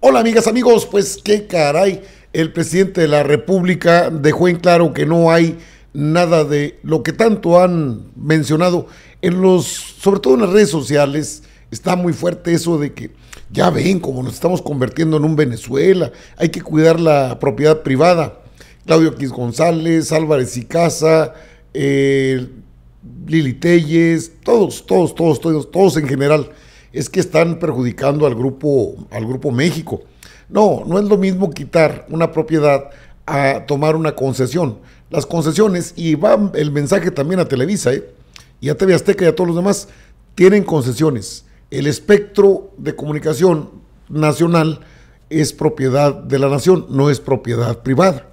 Hola amigas, amigos, pues qué caray, el presidente de la República dejó en claro que no hay nada de lo que tanto han mencionado sobre todo en las redes sociales. Está muy fuerte eso de que ya ven cómo nos estamos convirtiendo en un Venezuela, hay que cuidar la propiedad privada. Claudio X González, Álvarez y Casa, Lili Telles, todos en general, es que están perjudicando al grupo México. No, no es lo mismo quitar una propiedad a tomar una concesión. Las concesiones, y va el mensaje también a Televisa, y a TV Azteca y a todos los demás, tienen concesiones. El espectro de comunicación nacional es propiedad de la nación, no es propiedad privada.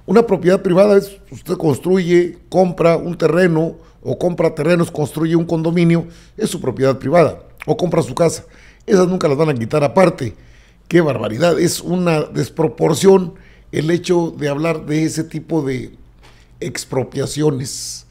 Una propiedad privada es, usted construye, compra un terreno, o compra terrenos, construye un condominio, es su propiedad privada, o compra su casa. Esas nunca las van a quitar aparte. ¡Qué barbaridad! Es una desproporción el hecho de hablar de ese tipo de expropiaciones.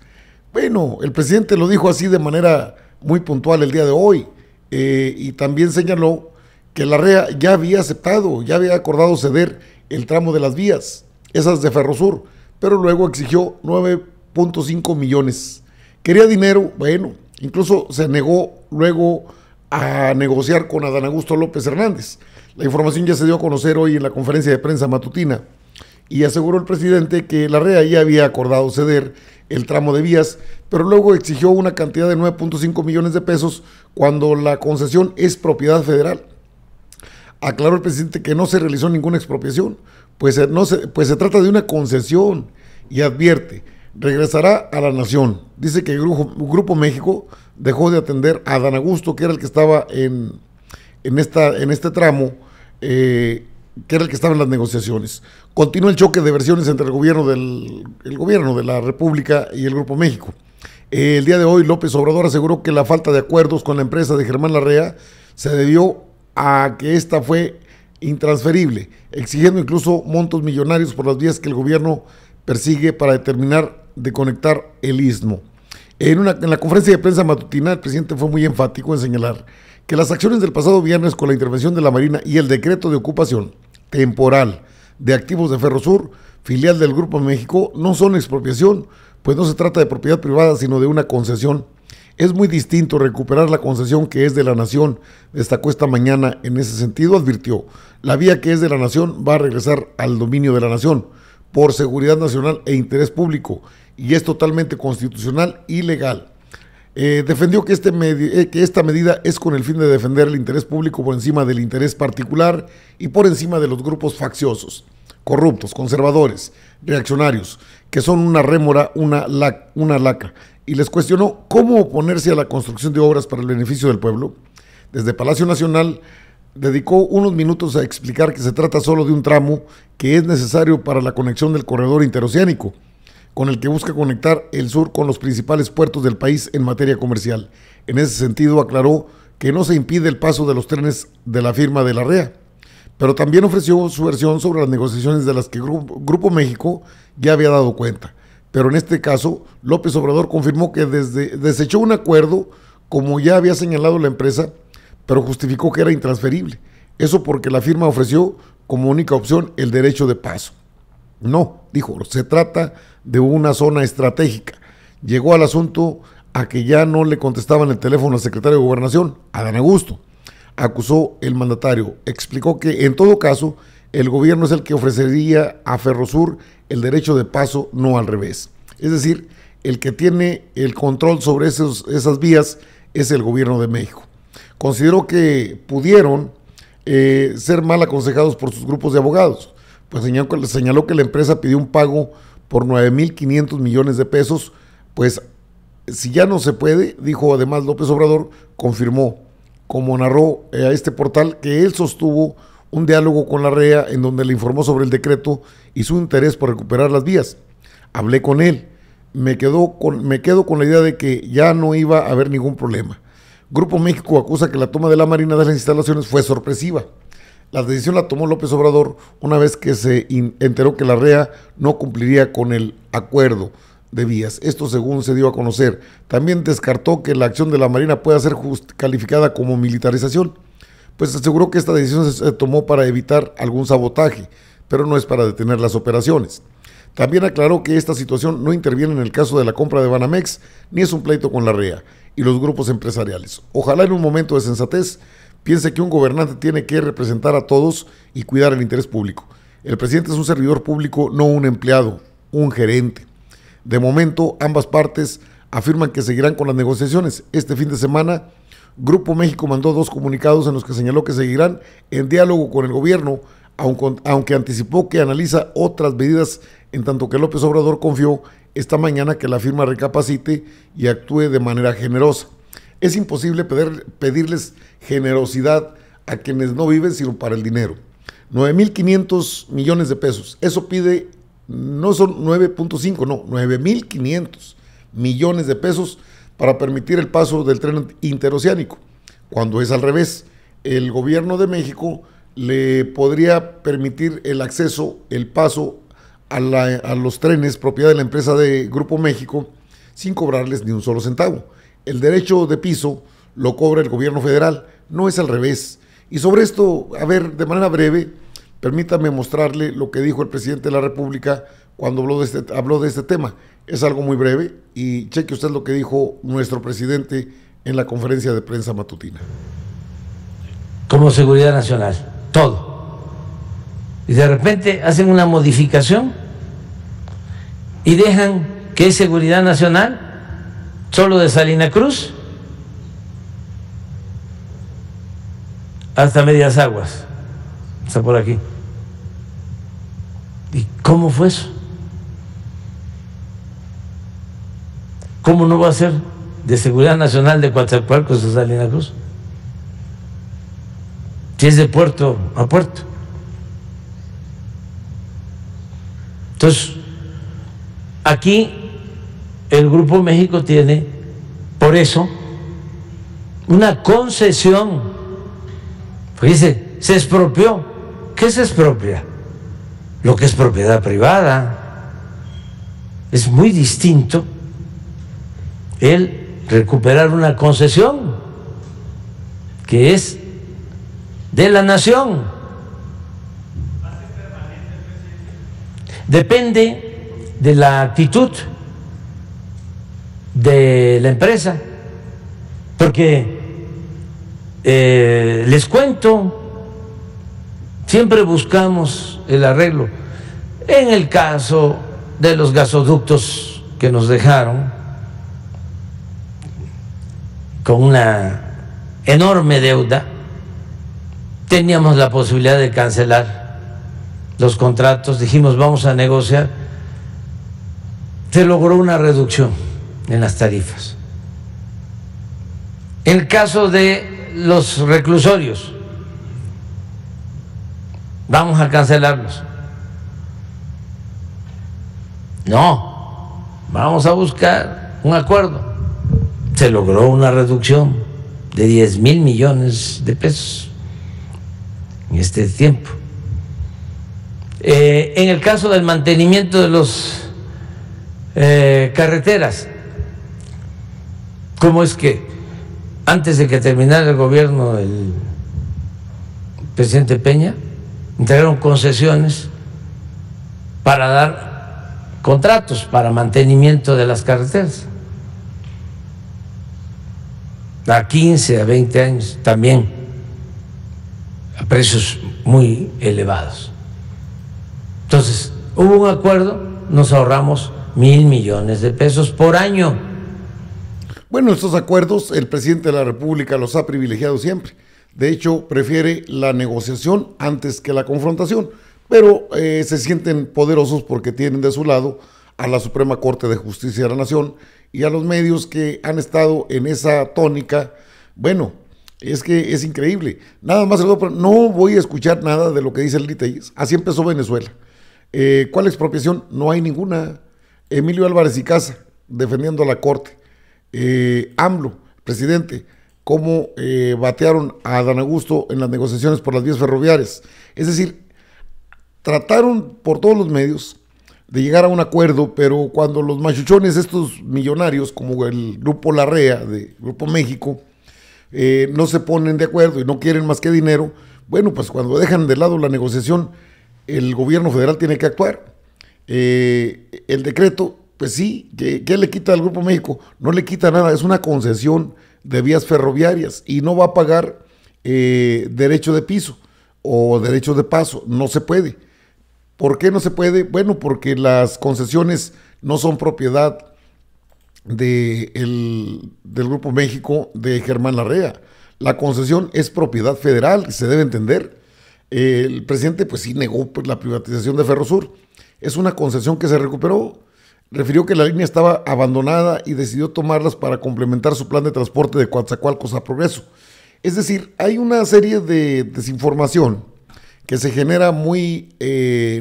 Bueno, el presidente lo dijo así de manera muy puntual el día de hoy, y también señaló que la REA ya había aceptado, ya había acordado ceder el tramo de las vías, esas de Ferrosur, pero luego exigió 9.5 millones. Quería dinero, bueno, incluso se negó luego a negociar con Adán Augusto López Hernández. La información ya se dio a conocer hoy en la conferencia de prensa matutina y aseguró el presidente que la REA ya había acordado ceder el tramo de vías, pero luego exigió una cantidad de 9.5 millones de pesos cuando la concesión es propiedad federal. Aclaró el presidente que no se realizó ninguna expropiación, pues se trata de una concesión, y advierte, regresará a la nación. Dice que el Grupo México dejó de atender a Adán Augusto, que era el que estaba en este tramo, que era el que estaba en las negociaciones. Continúa el choque de versiones entre el gobierno de la República y el Grupo México. El día de hoy López Obrador aseguró que la falta de acuerdos con la empresa de Germán Larrea se debió a que esta fue intransferible, exigiendo incluso montos millonarios por las vías que el gobierno persigue para terminar de conectar el istmo. En la conferencia de prensa matutina, el presidente fue muy enfático en señalar que las acciones del pasado viernes con la intervención de la Marina y el decreto de ocupación temporal de activos de Ferrosur, filial del Grupo México, no son expropiación, pues no se trata de propiedad privada, sino de una concesión. Es muy distinto recuperar la concesión que es de la nación, destacó esta mañana. En ese sentido, advirtió, la vía que es de la nación va a regresar al dominio de la nación, por seguridad nacional e interés público, y es totalmente constitucional y legal. Defendió que esta medida es con el fin de defender el interés público por encima del interés particular y por encima de los grupos facciosos, corruptos, conservadores, reaccionarios, que son una rémora, una lacra, y les cuestionó cómo oponerse a la construcción de obras para el beneficio del pueblo. Desde Palacio Nacional dedicó unos minutos a explicar que se trata solo de un tramo que es necesario para la conexión del corredor interoceánico, con el que busca conectar el sur con los principales puertos del país en materia comercial. En ese sentido, aclaró que no se impide el paso de los trenes de la firma de la REA, pero también ofreció su versión sobre las negociaciones de las que Grupo México ya había dado cuenta. Pero en este caso, López Obrador confirmó que desechó un acuerdo, como ya había señalado la empresa, pero justificó que era intransferible. Eso porque la firma ofreció como única opción el derecho de paso. No, dijo, se trata de una zona estratégica. Llegó al asunto a que ya no le contestaban el teléfono al secretario de Gobernación, Adán Augusto. Acusó el mandatario. Explicó que en todo caso el gobierno es el que ofrecería a Ferrosur el derecho de paso, no al revés. Es decir, el que tiene el control sobre esas vías es el gobierno de México. Consideró que pudieron ser mal aconsejados por sus grupos de abogados, pues señaló que la empresa pidió un pago por 9.500 millones de pesos, pues si ya no se puede, dijo además López Obrador, confirmó, como narró a este portal, que él sostuvo un diálogo con la REA en donde le informó sobre el decreto y su interés por recuperar las vías. Hablé con él, me quedo con la idea de que ya no iba a haber ningún problema. Grupo México acusa que la toma de la Marina de las instalaciones fue sorpresiva. La decisión la tomó López Obrador una vez que se enteró que la REA no cumpliría con el acuerdo de vías. Esto según se dio a conocer. También descartó que la acción de la Marina pueda ser calificada como militarización, pues aseguró que esta decisión se tomó para evitar algún sabotaje, pero no es para detener las operaciones. También aclaró que esta situación no interviene en el caso de la compra de Banamex, ni es un pleito con la REA y los grupos empresariales. Ojalá en un momento de sensatez piense que un gobernante tiene que representar a todos y cuidar el interés público. El presidente es un servidor público, no un empleado, un gerente. De momento, ambas partes afirman que seguirán con las negociaciones. Este fin de semana, Grupo México mandó 2 comunicados en los que señaló que seguirán en diálogo con el gobierno, aunque anticipó que analiza otras medidas, en tanto que López Obrador confió esta mañana que la firma recapacite y actúe de manera generosa. Es imposible pedirles generosidad a quienes no viven sino para el dinero. 9,500 millones de pesos. Eso pide, no son 9.5, no, 9,500 millones de pesos para permitir el paso del tren interoceánico. Cuando es al revés, el gobierno de México le podría permitir el acceso, el paso a los trenes propiedad de la empresa de Grupo México sin cobrarles ni un solo centavo. El derecho de piso lo cobra el gobierno federal, no es al revés. Y sobre esto, a ver, de manera breve, permítame mostrarle lo que dijo el presidente de la República cuando habló de este tema. Es algo muy breve y cheque usted lo que dijo nuestro presidente en la conferencia de prensa matutina. Como seguridad nacional, todo. Y de repente hacen una modificación y dejan que es seguridad nacional solo de Salina Cruz hasta Medias Aguas, está por aquí. ¿Y cómo fue eso? ¿Cómo no va a ser de seguridad nacional de Coatzacoalcos a Salina Cruz? Si es de puerto a puerto. Entonces, aquí el Grupo México tiene, por eso, una concesión. Porque dice, se expropió. ¿Qué se expropia? Lo que es propiedad privada. Es muy distinto el recuperar una concesión que es de la nación. Depende de la actitud de la empresa, porque les cuento, siempre buscamos el arreglo. En el caso de los gasoductos que nos dejaron con una enorme deuda, teníamos la posibilidad de cancelar los contratos, dijimos vamos a negociar, se logró una reducción en las tarifas. En el caso de los reclusorios, vamos a cancelarlos. No, vamos a buscar un acuerdo. Se logró una reducción de 10,000 millones de pesos en este tiempo. En el caso del mantenimiento de los carreteras, ¿cómo es que antes de que terminara el gobierno del presidente Peña, entregaron concesiones para dar contratos para mantenimiento de las carreteras? A 15, a 20 años también, a precios muy elevados. Entonces, hubo un acuerdo, nos ahorramos 1,000 millones de pesos por año. Bueno, estos acuerdos el presidente de la República los ha privilegiado siempre. De hecho, prefiere la negociación antes que la confrontación, pero se sienten poderosos porque tienen de su lado a la Suprema Corte de Justicia de la Nación y a los medios que han estado en esa tónica. Bueno, es que es increíble. Nada más, no voy a escuchar nada de lo que dice el Telles. Así empezó Venezuela. ¿Cuál expropiación? No hay ninguna. Emilio Álvarez y Casa, defendiendo a la Corte. AMLO, presidente, cómo batearon a Adán Augusto en las negociaciones por las vías ferroviarias. Es decir, trataron por todos los medios de llegar a un acuerdo, pero cuando los machuchones, estos millonarios, como el Grupo La Rea, de Grupo México, no se ponen de acuerdo y no quieren más que dinero, bueno, pues cuando dejan de lado la negociación, el gobierno federal tiene que actuar. El decreto, pues sí, ¿qué le quita al Grupo México? No le quita nada, es una concesión de vías ferroviarias y no va a pagar derecho de piso o derecho de paso, no se puede. ¿Por qué no se puede? Bueno, porque las concesiones no son propiedad del Grupo México de Germán Larrea. La concesión es propiedad federal, se debe entender. El presidente pues sí negó pues, la privatización de Ferrosur. Es una concesión que se recuperó. Refirió que la línea estaba abandonada y decidió tomarlas para complementar su plan de transporte de Coatzacoalcos a Progreso. Es decir, hay una serie de desinformación que se genera muy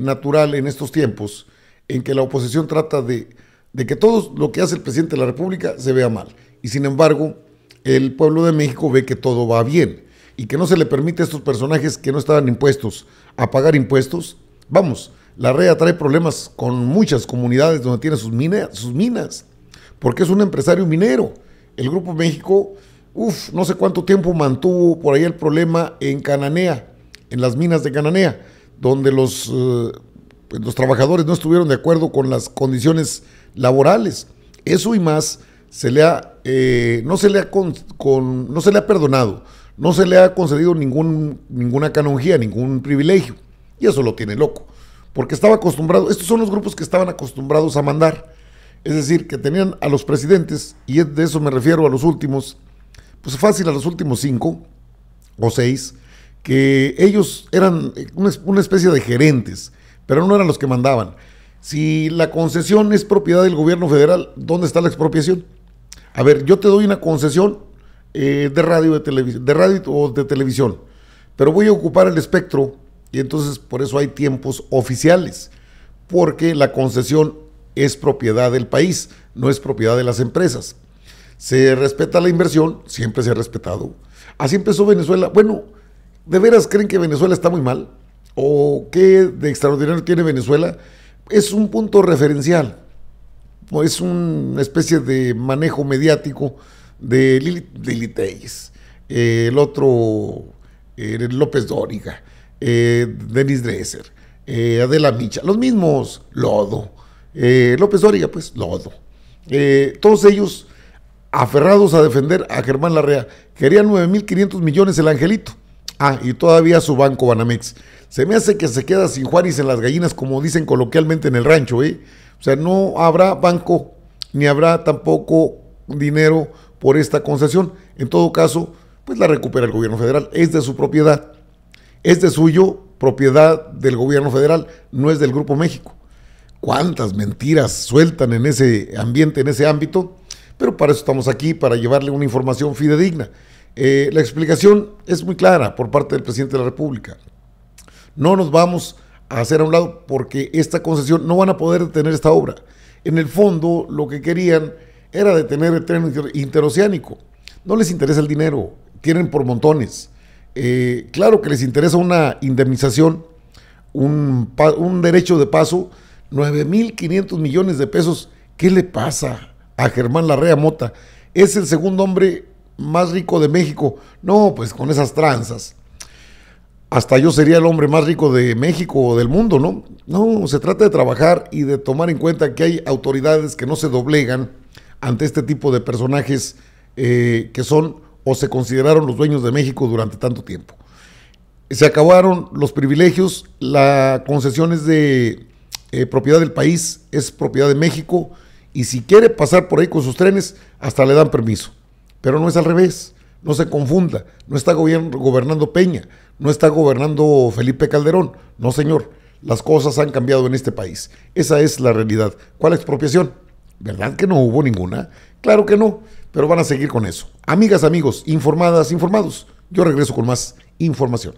natural en estos tiempos, en que la oposición trata de que todo lo que hace el presidente de la República se vea mal. Y sin embargo, el pueblo de México ve que todo va bien y que no se le permite a estos personajes que no estaban impuestos a pagar impuestos. Vamos, Larrea trae problemas con muchas comunidades donde tiene sus minas, porque es un empresario minero. El Grupo México, no sé cuánto tiempo mantuvo por ahí el problema en Cananea, en las minas de Cananea, donde los trabajadores no estuvieron de acuerdo con las condiciones laborales. Eso y más no se le ha perdonado, no se le ha concedido ninguna canonjía, ningún privilegio. Y eso lo tiene loco, porque estaba acostumbrado, estos son los grupos que estaban acostumbrados a mandar, es decir, que tenían a los presidentes, y de eso me refiero a los últimos, pues fácil a los últimos 5 o 6, que ellos eran una especie de gerentes, pero no eran los que mandaban. Si la concesión es propiedad del gobierno federal, ¿dónde está la expropiación? A ver, yo te doy una concesión de radio o de televisión, pero voy a ocupar el espectro y entonces por eso hay tiempos oficiales, porque la concesión es propiedad del país, no es propiedad de las empresas. Se respeta la inversión, siempre se ha respetado. Así empezó Venezuela. Bueno, ¿de veras creen que Venezuela está muy mal? ¿O qué de extraordinario tiene Venezuela? Es un punto referencial, o es una especie de manejo mediático de Lili Telles, el otro López Dóriga, Denis Dresser, Adela Micha, los mismos, lodo, López Dóriga, pues lodo, todos ellos aferrados a defender a Germán Larrea. Querían 9.500 millones el angelito. Y todavía su banco Banamex. Se me hace que se queda sin Juárez en las gallinas, como dicen coloquialmente en el rancho, O sea, no habrá banco, ni habrá tampoco dinero por esta concesión. En todo caso, pues la recupera el gobierno federal. Es de su propiedad. Es de suyo, propiedad del gobierno federal, no es del Grupo México. ¿Cuántas mentiras sueltan en ese ambiente, en ese ámbito? Pero para eso estamos aquí, para llevarle una información fidedigna. La explicación es muy clara por parte del presidente de la República. No nos vamos a hacer a un lado porque esta concesión no van a poder detener esta obra. En el fondo, lo que querían era detener el tren interoceánico. No les interesa el dinero, quieren por montones. Claro que les interesa una indemnización, un derecho de paso, 9.500 millones de pesos. ¿Qué le pasa a Germán Larrea Mota? Es el segundo hombre más rico de México. No, pues con esas tranzas, hasta yo sería el hombre más rico de México o del mundo, ¿no? No, se trata de trabajar y de tomar en cuenta que hay autoridades que no se doblegan ante este tipo de personajes que son o se consideraron los dueños de México durante tanto tiempo. Se acabaron los privilegios, la concesión es de propiedad del país, es propiedad de México, y si quiere pasar por ahí con sus trenes, hasta le dan permiso. Pero no es al revés, no se confunda, no está gobernando Peña, no está gobernando Felipe Calderón, no señor, las cosas han cambiado en este país, esa es la realidad. ¿Cuál expropiación? ¿Verdad que no hubo ninguna? Claro que no, pero van a seguir con eso. Amigas, amigos, informadas, informados, yo regreso con más información.